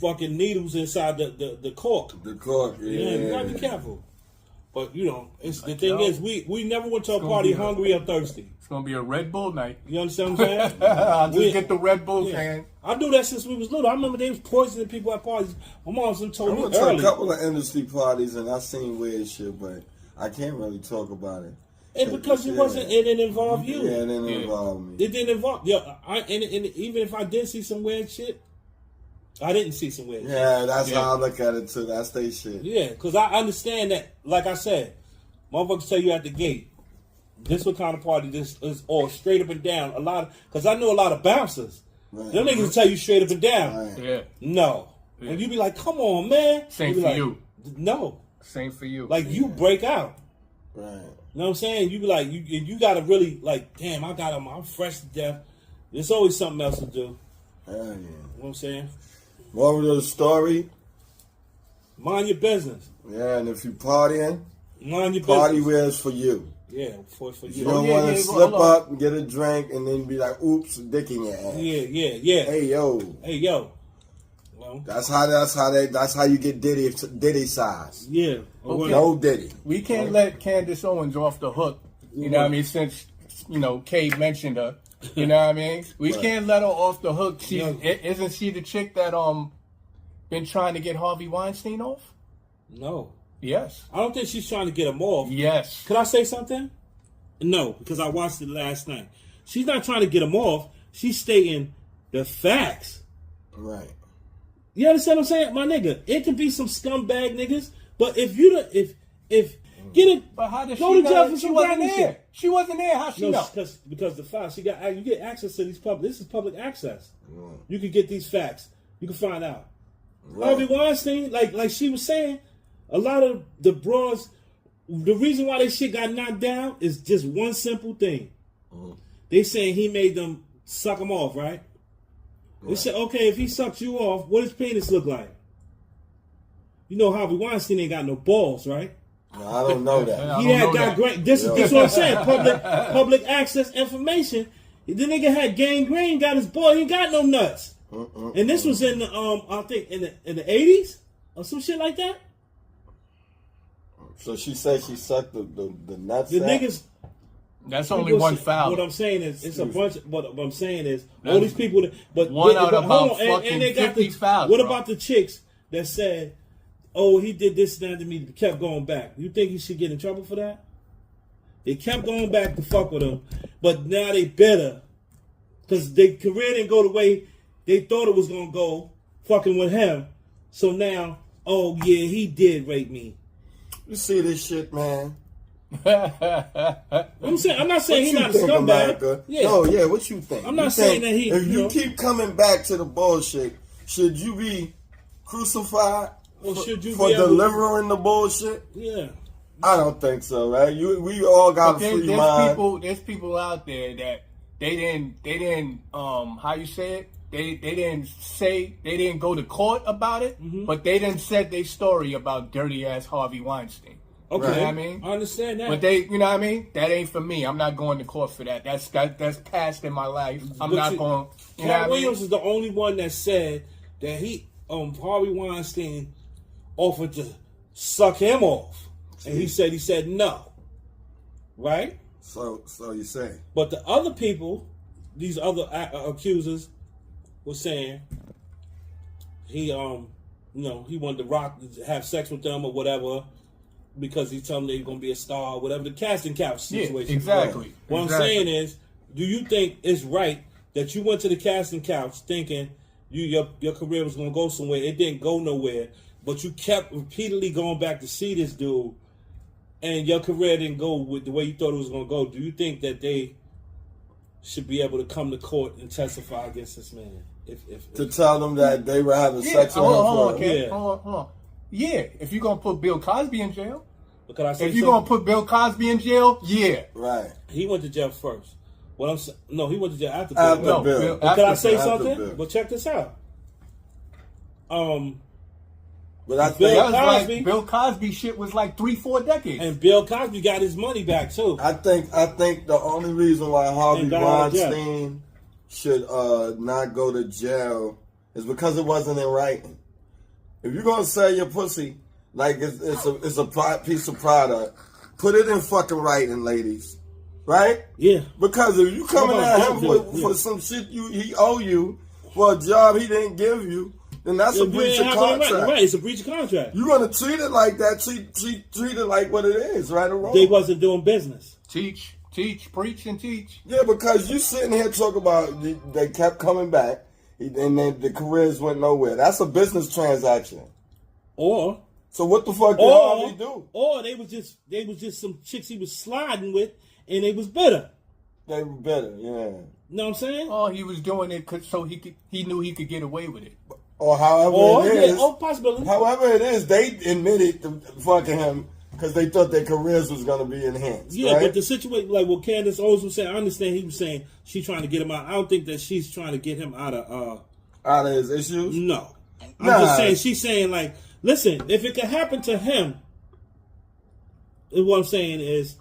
fucking needles inside the cork. The cork, yeah. You got to be careful. But, you know, the thing is, we never went to a party hungry or thirsty. It's going to be a Red Bull night. You understand what I'm saying? I'll just get the Red Bull can. I do that since we was little. I remember they was poisoning people at parties. My mom told me I went to early. a couple of industry parties and I seen weird shit, but I can't really talk about it. And because it didn't involve you. Yeah, it didn't involve me. It didn't involve. Yeah, and even if I did see some weird shit, I didn't see some weird shit. Yeah, that's how I look at it too. That's they shit. Yeah, because I understand that, like I said, motherfuckers tell you at the gate, this what kind of party this is, or straight up and down. Because I know a lot of bouncers. Right. Them niggas tell you straight up and down. Right. Yeah. No. Yeah. And you be like, come on, man. Same for you. No. Same for you. Like, you break out. Right. You know what I'm saying? You be like, you got to really, like, damn, I'm fresh to death. There's always something else to do. Hell yeah. You know what I'm saying? Moral of the story. Mind your business. Yeah, and if you partying, mind your party business. wears for you. Yeah, for you. You don't want to slip up and get a drink and then be like, oops, dick in your ass. Yeah. Hey yo. Well, that's how you get Diddy size. Yeah. No Diddy. We can't let Candace Owens off the hook. You know what I mean? Since, Kay mentioned her. You know what I mean? We can't let her off the hook. Isn't she the chick that been trying to get Harvey Weinstein off? No. Yes. I don't think she's trying to get him off. Yes. Could I say something? No, because I watched it last night. She's not trying to get him off. She's stating the facts. Right. You understand what I'm saying? My nigga, it could be some scumbag niggas, but if get it, but how did go she to jail know? for She some wasn't gangster there. shit. She wasn't there. How she know? Because the facts, you get access to these this is public access. You can get these facts. You can find out. Right. Harvey Weinstein, like she was saying, a lot of the broads, the reason why this shit got knocked down is just one simple thing. They saying he made them suck him off, right? They said, okay, if he sucks you off, what does penis look like? You know Harvey Weinstein ain't got no balls, right? No, I don't know that. He had got great. This is what I'm saying. Public access information. The nigga had gangrene, got his boy. He ain't got no nuts. And this was in the I think in the 80s or some shit like that. So she said she sucked the nuts. The niggas. That's only one foul. What I'm saying is, it's a bunch. What I'm saying is, all these people. But one out of about fucking 50 fouls. What about the chicks that said, "Oh, he did this and that to me," kept going back? You think he should get in trouble for that? They kept going back to fuck with him, but now they better because their career didn't go the way they thought it was gonna go. Fucking with him, so now, oh yeah, he did rape me. You see this shit, man. I'm not saying he's not a scumbag. Yeah. No, yeah, what you think? I'm not saying that he. If you keep coming back to the bullshit, should you be crucified for delivering the bullshit? Yeah. I don't think so, right? We all got a free mind. There's people out there they didn't how you say it? They didn't go to court about it, but they didn't set their story about dirty ass Harvey Weinstein. Okay, you know what I mean? I understand that. But you know what I mean? That ain't for me. I'm not going to court for that. That's past in my life. I'm not going. You know Pat what Williams I mean? is the only one that said that Harvey Weinstein offered to suck him off, and he said no. Right? So you say. But the other people, these other accusers, were saying he he wanted to have sex with them or whatever because he told them they're gonna be a star or whatever, the casting couch situation. Yeah, exactly. What I'm saying is, do you think it's right that you went to the casting couch thinking your career was gonna go somewhere? It didn't go nowhere, but you kept repeatedly going back to see this dude, and your career didn't go with the way you thought it was gonna go. Do you think that they should be able to come to court and testify against this man? If to tell them that they were having sex with him. Hold Yeah. on. Yeah, if you're gonna put Bill Cosby in jail, But can I say if you're something? gonna put Bill Cosby in jail, yeah. Right. He went to jail first. What I'm saying, no, he went to jail after After Bill. Bill. But can I say After something? Bill. But check this out. But I Bill think That was Cosby. like Bill Cosby shit was like 3-4 decades. And Bill Cosby got his money back too. I think the only reason why Harvey And got out of jail. Weinstein should not go to jail is because it wasn't in writing. If you're gonna sell your pussy like it's a piece of product, put it in fucking writing, ladies. Right? Yeah. Because if you coming Come on, at him don't do it. for some shit he owe you for a job he didn't give you, then that's a breach of contract. Right, it's a breach of contract. You're gonna treat it like that. Treat it like what it is, right or wrong. They wasn't doing business. Teach, preach, and teach. Yeah, because you sitting here talking about they kept coming back and then the careers went nowhere. That's a business transaction. Or So what the fuck did Harvey do? Or they was just some chicks he was sliding with, and they was bitter. They were better, yeah. Know what I'm saying? Oh, he was doing it so he knew he could get away with it. Or however Or it is. possibility. However it is, they admitted to fucking him because they thought their careers was going to be enhanced. Yeah, right? but the situation, like what Candace Owens was saying, I understand he was saying she's trying to get him out. I don't think that she's trying to get him out of out of his issues. no. I'm Nah. just saying, she's saying like, listen, if it could happen to him, what I'm saying is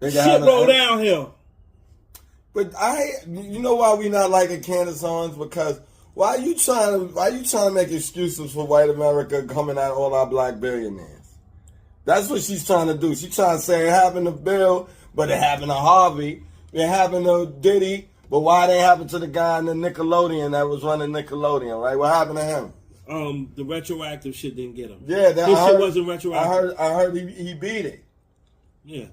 They shit can have roll a- downhill. But you know why we not liking Candace Owens? Because why you trying to make excuses for white America coming at all our black billionaires? That's what she's trying to do. She's trying to say it happened to Bill, but it happened to Harvey. It happened to Diddy, but why they happened to the guy in the Nickelodeon that was running Nickelodeon, right? What happened to him? The retroactive shit didn't get him. Yeah, His shit wasn't retroactive. I heard he beat it. Yeah.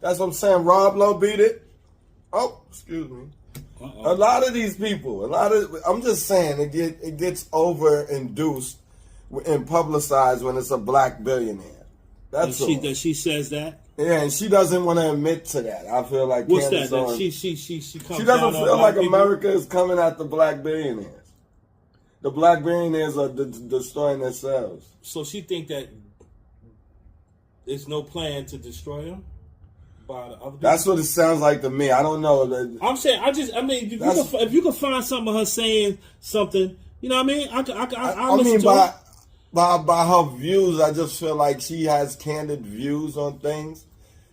That's what I'm saying. Rob Lowe beat it. Oh, excuse me. Uh-oh. A lot of these people, I'm just saying, it gets over-induced and publicized when it's a black billionaire. That's all. That she says that. Yeah, and she doesn't want to admit to that. I feel like What's Candace that? Owens, She comes she down doesn't on feel black like people? America is coming at the black billionaires. The black billionaires are destroying themselves. So she think that there's no plan to destroy him by the other people? That's what it sounds like to me. I don't know. I'm saying, if you can find something of her saying something, you know what I mean? I listen to her. By her views, I just feel like she has candid views on things.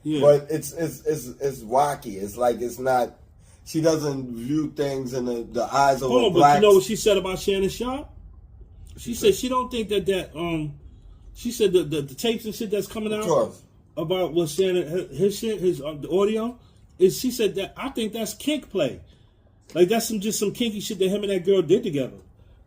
Yeah. But it's wacky. It's like it's not. She doesn't view things in the eyes of Hold a on, black. but you know what she said about Shannon Sharp? She said she don't think that she said the tapes and shit that's coming out Of course. about what Shannon his shit the audio is. She said that I think that's kink play, like that's some kinky shit that him and that girl did together.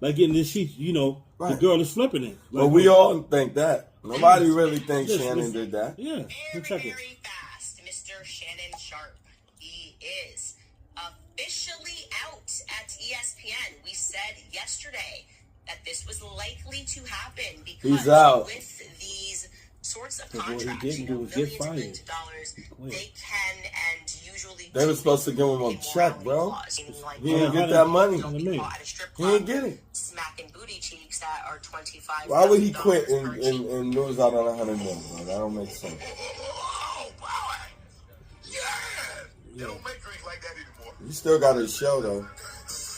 Like and then she the Right. girl is flipping it. Like, But we all think that. Nobody really thinks Listen, Shannon listen. did that. Yeah, check it. Very fast, Mr. Shannon Sharp. He is officially out at ESPN. We said yesterday that this was likely to happen because He's out. with these sorts of Because what he contracts, didn't do was get millions and fired. millions of dollars, quit. they can and usually They were supposed to give him a check, bro. He didn't get that money. He didn't get it. Smacking booty cheeks that are $25,000. Why would he quit per cheek. and lose out on $100 million? Like, that don't make sense. Oh, boy. Yeah. They don't make drinks like that anymore. He still got his show though.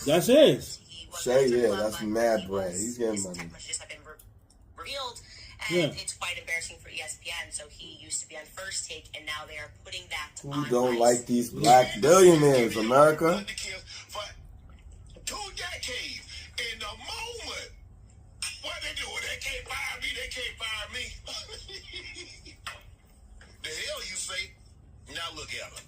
That's his. Shay, yeah, that's mad bread. He's getting money. Text messages have been revealed, Yeah. and it's quite embarrassing for ESPN. So he used to be on First Take, and now they are putting that Who on don't ice. like these black billionaires, America? For 2 decades. In the moment. What they doing? They can't fire me. They can't fire me. The hell you say? Now look at them.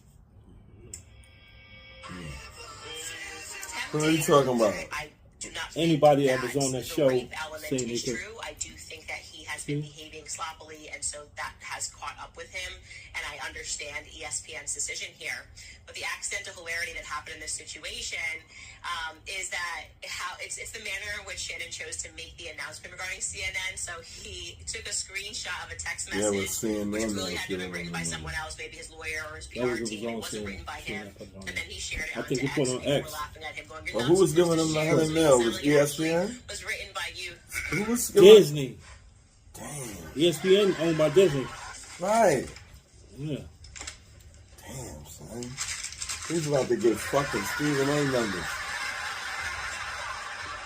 What are you talking about? I do not think Anybody that was on that the show rape element saying is they could- true. I do think that he has been behaving sloppily, and so that has caught up with him. And I understand ESPN's decision here, but the accidental hilarity that happened in this situation is that how it's the manner in which Shannon chose to make the announcement regarding CNN. So he took a screenshot of a text Yeah, with message, CNN, which really that's had to have been good. written by someone else, maybe his lawyer or his That PR was his team. It own wasn't CNN. written by him, CNN put it on and then he shared it I on think he X. put on People were X. laughing at him, going, "You're Well, not who was supposed giving to him the share $100 this." mil? It Was actually ESPN? was written by you. Who was giving? Disney. Damn. ESPN owned by Disney. Right. Yeah. Damn, son. He's about to get fucking Stephen A. numbers.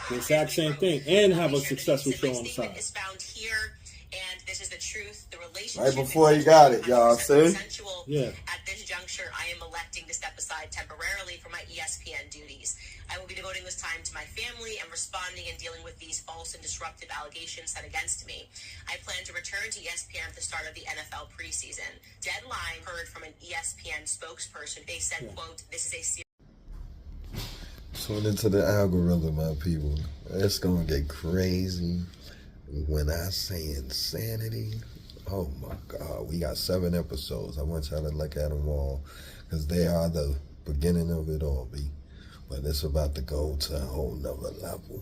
The exact same thing. And have a successful show on the Statement side. is found here, and this is the truth. The relationship Right before he got it, y'all, see? consensual. Yeah. At this juncture, I am electing to step aside temporarily for my ESPN duties. I will be devoting this time to my family and responding and dealing with these false and disruptive allegations set against me. I plan to return to ESPN at the start of the NFL preseason. Deadline heard from an ESPN spokesperson. They said, quote, "This is a serious Tune into the algorithm, my people. It's gonna get crazy. When I say insanity, oh my God, we got 7 episodes. I want y'all to look at them all because they are the beginning of it all, B. But it's about to go to a whole nother level.